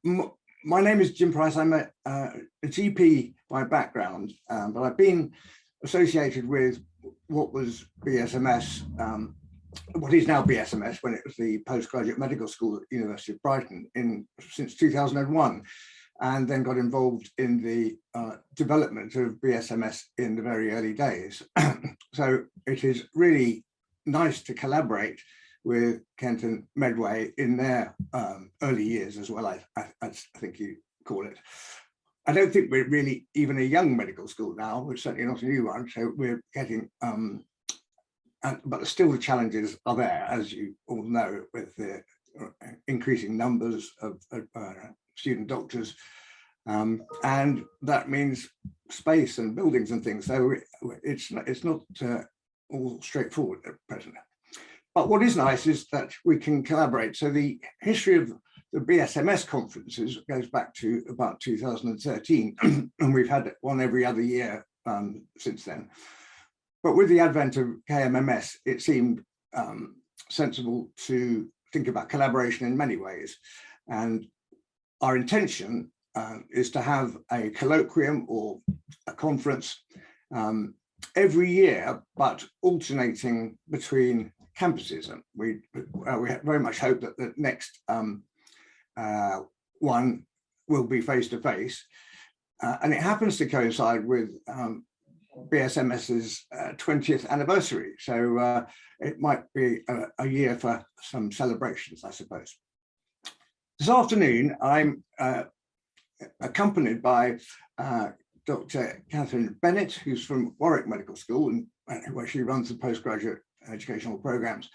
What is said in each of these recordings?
My name is Jim Price. I'm a GP by background, but I've been associated with what was BSMS, what is now BSMS, when it was the Postgraduate Medical School at the University of Brighton since 2001, and then got involved in the development of BSMS in the very early days. So it is really nice to collaborate with Kent and Medway in their early years as well, I think you call it. I don't think we're really even a young medical school now. We're certainly not a new one, so we're getting, but still the challenges are there, as you all know, with the increasing numbers of student doctors. And that means space and buildings and things. So it's not all straightforward at present. But what is nice is that we can collaborate. So the history of the BSMS conferences goes back to about 2013, and we've had one every other year since then. But with the advent of KMMS, it seemed sensible to think about collaboration in many ways. And our intention is to have a colloquium or a conference every year, but alternating between campuses. And we very much hope that the next one will be face-to-face. And it happens to coincide with BSMS's 20th anniversary. So it might be a year for some celebrations, I suppose. This afternoon, I'm accompanied by Dr. Catherine Bennett, who's from Warwick Medical School, and where she runs the postgraduate educational programs,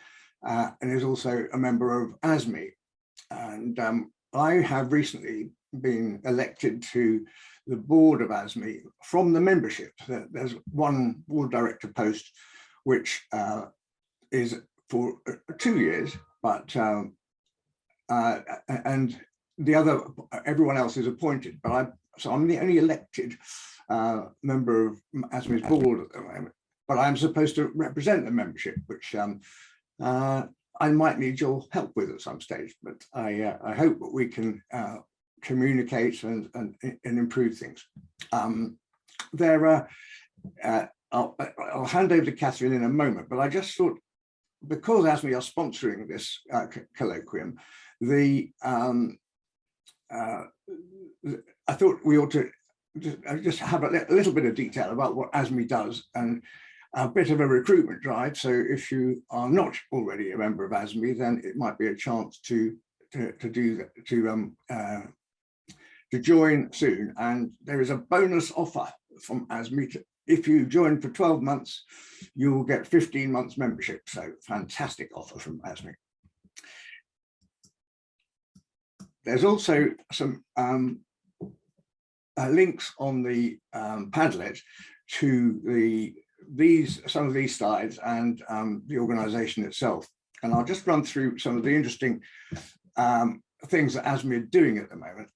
and is also a member of ASME. And I have recently been elected to the board of ASME from the membership. There's one board director post, which is for 2 years, but and the other, everyone else is appointed, but I'm the only elected member of ASME's board at the moment, but I'm supposed to represent the membership, which I might need your help with at some stage, but I hope that we can communicate and improve things. I'll hand over to Catherine in a moment, but I just thought, because ASME are sponsoring this colloquium, I thought we ought to just have a little bit of detail about what ASME does, and a bit of a recruitment drive. So if you are not already a member of ASME, then it might be a chance to do that, to join soon. And there is a bonus offer from ASME. If you join for 12 months, you will get 15 months membership. So fantastic offer from ASME. There's also some links on the Padlet to some of these slides and the organization itself. And I'll just run through some of the interesting things that ASME are doing at the moment.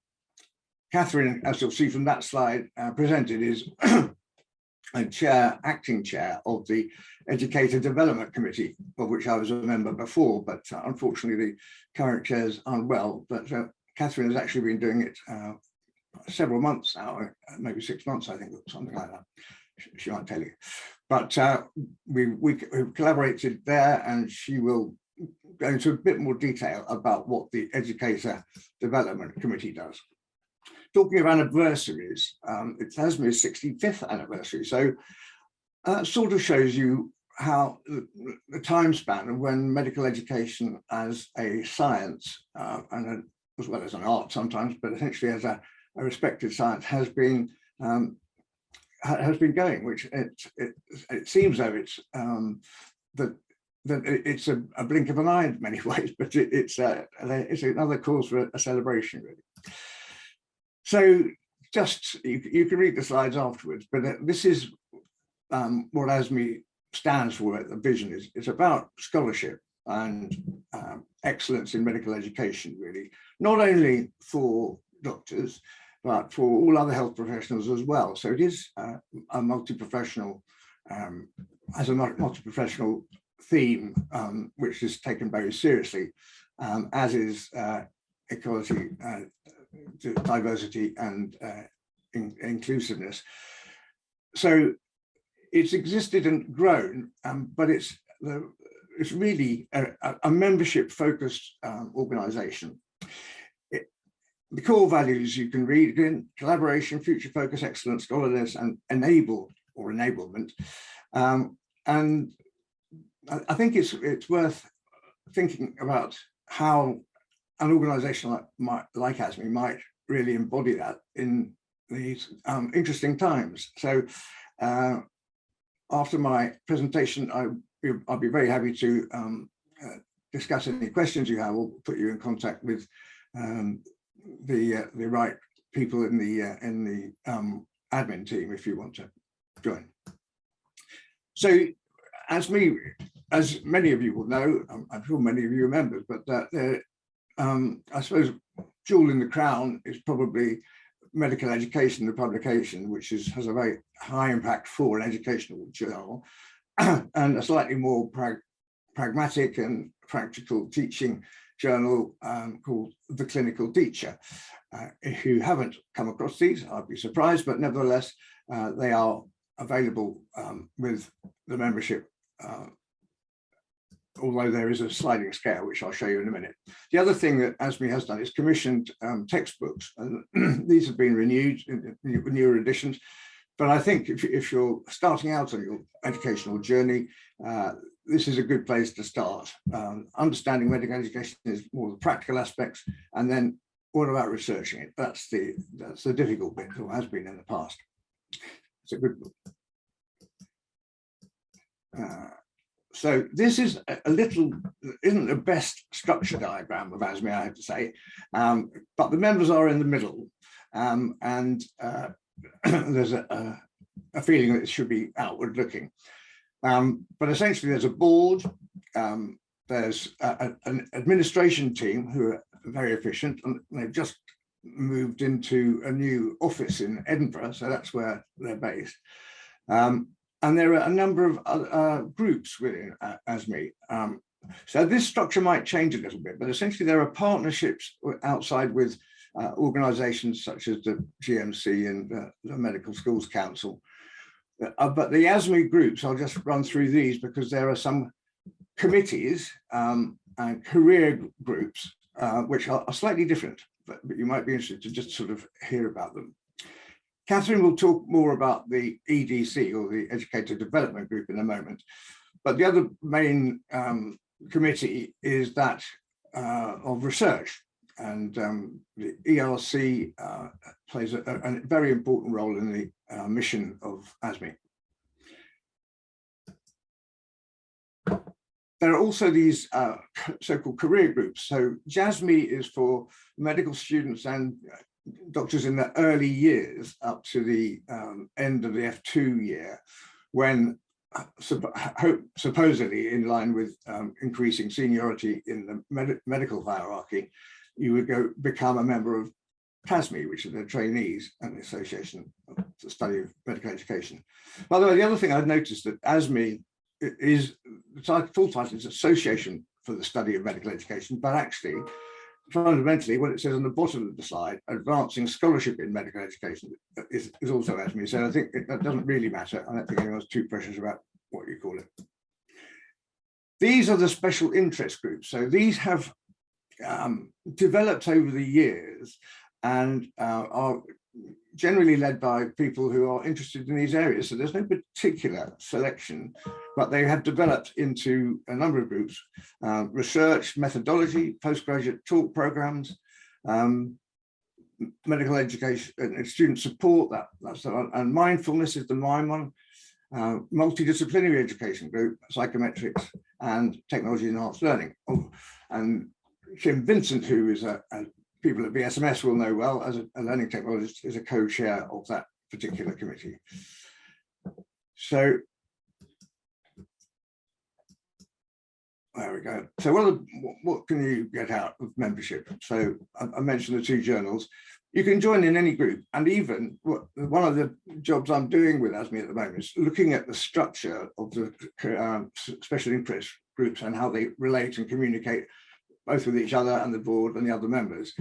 Catherine, as you'll see from that slide presented, is a acting chair of the Educator Development Committee, of which I was a member before, but unfortunately the current chair's unwell. But Catherine has actually been doing it several months now, maybe 6 months, I think, or something like that. She might tell you. But we've collaborated there, and she will go into a bit more detail about what the Educator Development Committee does. Talking of anniversaries, it's ASME's 65th anniversary, so that sort of shows you how the time span of when medical education as a science, and as well as an art sometimes, but essentially as a respected science, has been going, which it seems though it's that it's a blink of an eye in many ways, but it's another cause for a celebration, really. So just, you can read the slides afterwards, but this is what ASME stands for. The vision is, it's about scholarship and excellence in medical education, really, not only for doctors, but for all other health professionals as well. So it is a multi-professional, has a multi-professional theme, which is taken very seriously, as is equality, to diversity and inclusiveness. So it's existed and grown, but it's really a membership-focused organisation. The core values you can read in: collaboration, future focus, excellence, scholarliness, and enablement. And I think it's worth thinking about how an organisation like ASME might really embody that in these interesting times. So after my presentation, I'll be very happy to discuss any questions you have, or put you in contact with the right people in the admin team if you want to join. So as many of you will know, I'm sure many of you are members, but I suppose jewel in the crown is probably medical education, the publication, which has a very high impact for an educational journal, and a slightly more pragmatic and practical teaching journal called The Clinical Teacher. If you haven't come across these, I'd be surprised, but nevertheless, they are available with the membership, although there is a sliding scale, which I'll show you in a minute. The other thing that ASME has done is commissioned textbooks, and these have been renewed in newer editions. But I think if you're starting out on your educational journey, this is a good place to start. Understanding medical education is more the practical aspects, and then what about researching it? That's the difficult bit, or has been in the past. It's a good book. So this is isn't the best structure diagram of ASME, I have to say, but the members are in the middle, and there's a feeling that it should be outward looking. But essentially there's a board, there's an administration team who are very efficient, and they've just moved into a new office in Edinburgh, so that's where they're based. And there are a number of groups within ASME. So this structure might change a little bit, but essentially there are partnerships outside with organisations such as the GMC and the Medical Schools Council. But the ASME groups, I'll just run through these because there are some committees and career groups which are slightly different, but you might be interested to just sort of hear about them. Catherine will talk more about the EDC, or the Educator Development Group, in a moment. But the other main committee is that of research, and the ERC plays a very important role in the mission of ASME. There are also these so-called career groups. So JASME is for medical students and doctors in the early years up to the end of the F2 year, when supposedly in line with increasing seniority in the medical hierarchy, you would become a member of TASME, which is the Trainees and the Association of the Study of Medical Education. By the way, the other thing I've noticed that ASME is, the full title is Association for the Study of Medical Education, but actually, fundamentally, what it says on the bottom of the slide, advancing scholarship in medical education, is also ASME. So I think that doesn't really matter. I don't think anyone's too precious about what you call it. These are the special interest groups. So these have developed over the years and are generally led by people who are interested in these areas. So there's no particular selection, but they have developed into a number of groups: research, methodology, postgraduate talk programs, medical education and student support, and mindfulness is the MIND one, multidisciplinary education group, psychometrics, and technology enhanced learning. And Kim Vincent, who is people at BSMS will know well as a learning technologist, is a co-chair of that particular committee. So there we go. So what can you get out of membership? So I mentioned the two journals. You can join in any group, and even one of the jobs I'm doing with ASME at the moment is looking at the structure of the special interest groups and how they relate and communicate both with each other and the board and the other members.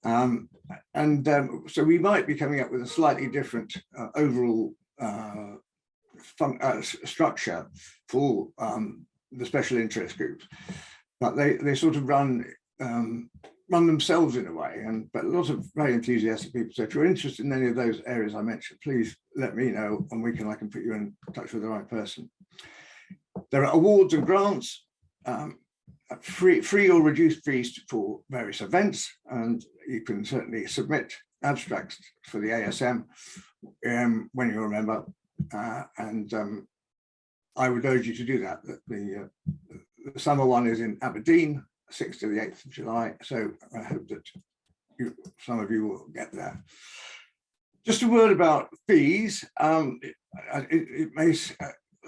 So we might be coming up with a slightly different overall structure for the special interest groups, but they sort of run themselves in a way, but lots of very enthusiastic people. So if you're interested in any of those areas I mentioned, please let me know, and I can put you in touch with the right person. There are awards and grants, free or reduced fees for various events, and you can certainly submit abstracts for the ASM when you're a member, I would urge you to do that. The summer one is in Aberdeen, 6th to the 8th of July, so I hope that some of you will get there. Just a word about fees. It may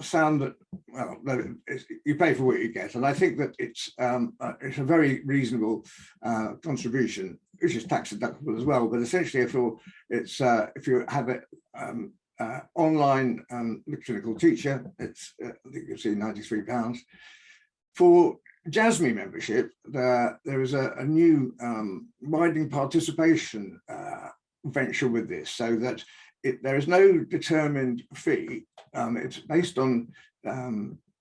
sound that, well, you pay for what you get, and I think that it's a very reasonable contribution, which is tax deductible as well. But essentially, if you have it online, the clinical teacher, it's I think you'll see £93. For JASME membership, there is a new widening participation venture with this, so that there is no determined fee. It's based on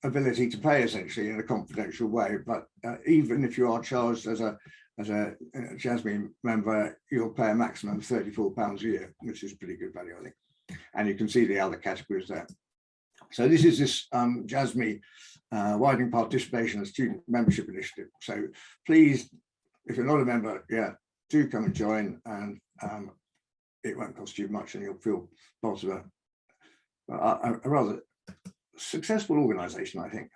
ability to pay, essentially, in a confidential way. But even if you are charged as a JASME member, you'll pay a maximum of £34 a year, which is pretty good value, I think. And you can see the other categories there. So this is this JASME widening participation and student membership initiative. So please, if you're not a member, do come and join, and it won't cost you much, and you'll feel part of a rather successful organisation, I think.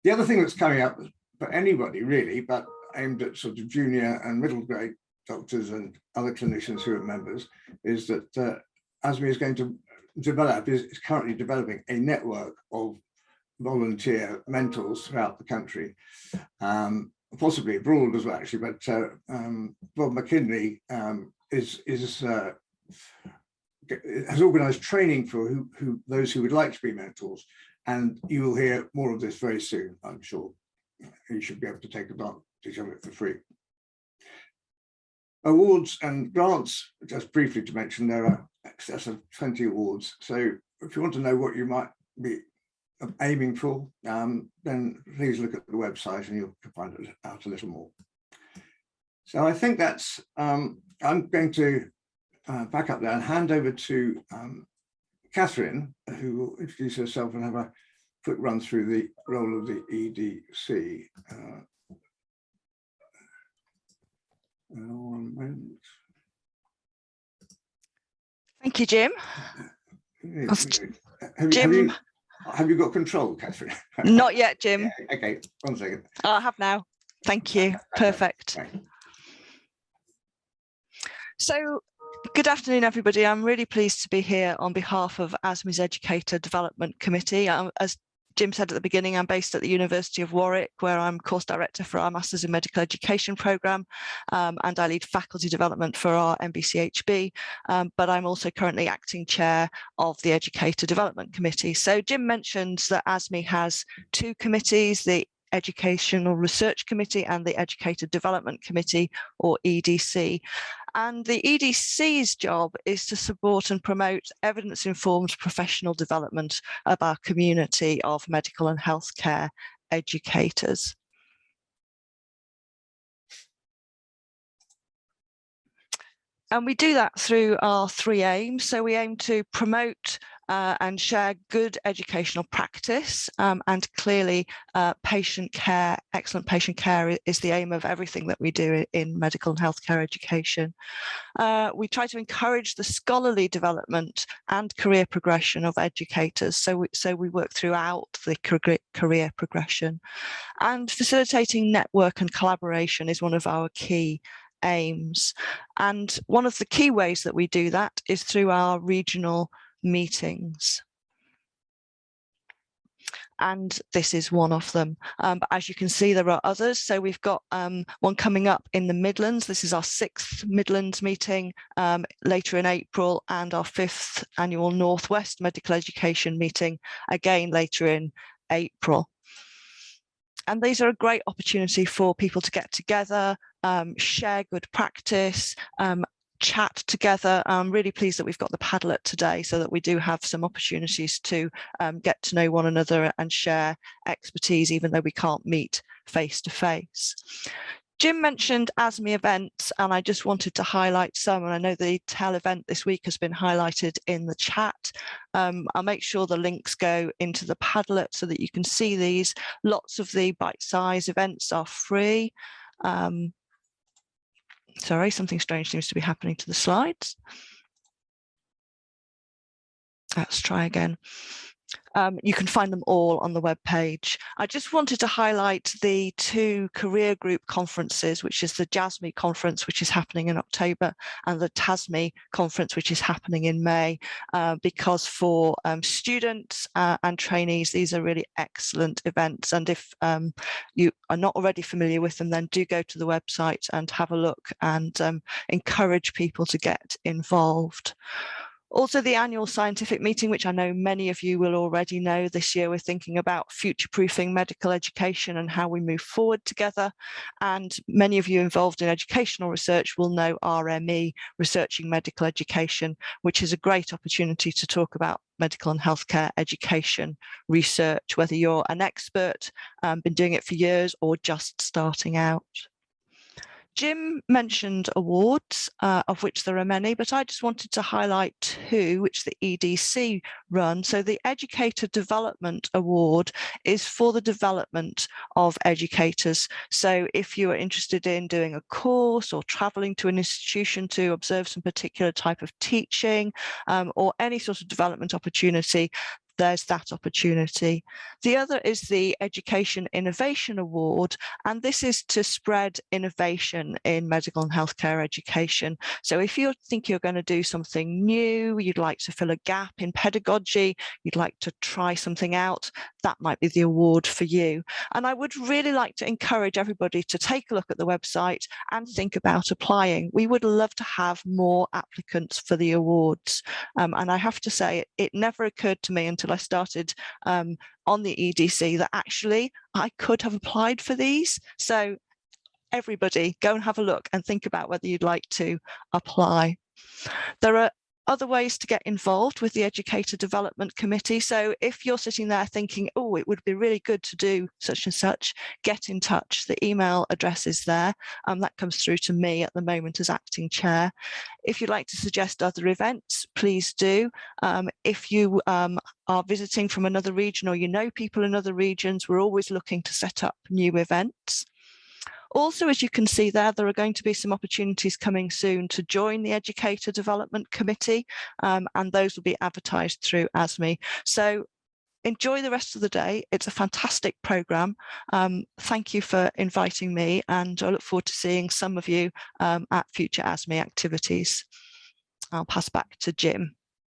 The other thing that's coming up for anybody really, but aimed at sort of junior and middle grade doctors and other clinicians who are members, is that ASME is going to is currently developing a network of volunteer mentors throughout the country, possibly abroad as well, actually. But Bob McKinley has organised training for those who would like to be mentors, and you will hear more of this very soon, I'm sure. You should be able to take advantage of it for free. Awards and grants, just briefly to mention, there are excess of 20 awards. So if you want to know what you might be aiming for, then please look at the website and you'll find it out a little more. So I think that's, I'm going to back up there and hand over to Catherine, who will introduce herself and have a quick run through the role of the EDC. One moment. Thank you, Jim. Have you got control, Catherine? Not yet, Jim. Yeah, okay, 1 second. I have now. Thank you. Perfect. Okay. So, good afternoon, everybody. I'm really pleased to be here on behalf of ASME's Educator Development Committee. As Jim said at the beginning, I'm based at the University of Warwick, where I'm course director for our Masters in Medical Education programme, and I lead faculty development for our MBCHB, but I'm also currently acting chair of the Educator Development Committee. So Jim mentioned that ASME has two committees, the Educational Research Committee and the Educator Development Committee, or EDC. And the EDC's job is to support and promote evidence-informed professional development of our community of medical and healthcare educators. And we do that through our three aims. So we aim to promote and share good educational practice, and clearly patient care, excellent patient care is the aim of everything that we do in medical and healthcare education. We try to encourage the scholarly development and career progression of educators, so we work throughout the career progression, and facilitating network and collaboration is one of our key aims. And one of the key ways that we do that is through our regional meetings. And this is one of them. But as you can see, there are others. So we've got one coming up in the Midlands. This is our 6th Midlands meeting later in April, and our 5th annual Northwest Medical Education meeting again later in April. And these are a great opportunity for people to get together, share good practice, chat together. I'm really pleased that we've got the Padlet today so that we do have some opportunities to get to know one another and share expertise, even though we can't meet face to face. Jim mentioned ASME events, and I just wanted to highlight some, and I know the TEL event this week has been highlighted in the chat. I'll make sure the links go into the Padlet so that you can see these. Lots of the bite-sized events are free. Sorry, something strange seems to be happening to the slides. Let's try again. You can find them all on the web page. I just wanted to highlight the 2 career group conferences, which is the JASME conference, which is happening in October, and the TASME conference, which is happening in May, because for students and trainees, these are really excellent events. And if you are not already familiar with them, then do go to the website and have a look and encourage people to get involved. Also, the annual scientific meeting, which I know many of you will already know. This year we're thinking about future-proofing medical education and how we move forward together. And many of you involved in educational research will know RME, Researching Medical Education, which is a great opportunity to talk about medical and healthcare education research, whether you're an expert, been doing it for years, or just starting out. Jim mentioned awards, of which there are many, but I just wanted to highlight 2, which the EDC run. So the Educator Development Award is for the development of educators. So if you are interested in doing a course or traveling to an institution to observe some particular type of teaching, or any sort of development opportunity, there's that opportunity. The other is the Education Innovation Award, and this is to spread innovation in medical and healthcare education. So if you think you're going to do something new, you'd like to fill a gap in pedagogy, you'd like to try something out, that might be the award for you. And I would really like to encourage everybody to take a look at the website and think about applying. We would love to have more applicants for the awards. And I have to say, it never occurred to me until I started on the EDC that actually I could have applied for these. So everybody go and have a look and think about whether you'd like to apply. There are other ways to get involved with the Educator Development Committee. So if you're sitting there thinking, oh, it would be really good to do such and such, get in touch. The email address is there. That comes through to me at the moment as acting chair. If you'd like to suggest other events, please do. If you are visiting from another region or you know people in other regions, we're always looking to set up new events. Also, as you can see there, there are going to be some opportunities coming soon to join the Educator Development Committee, and those will be advertised through ASME. So enjoy the rest of the day. It's a fantastic programme. Thank you for inviting me, and I look forward to seeing some of you at future ASME activities. I'll pass back to Jim.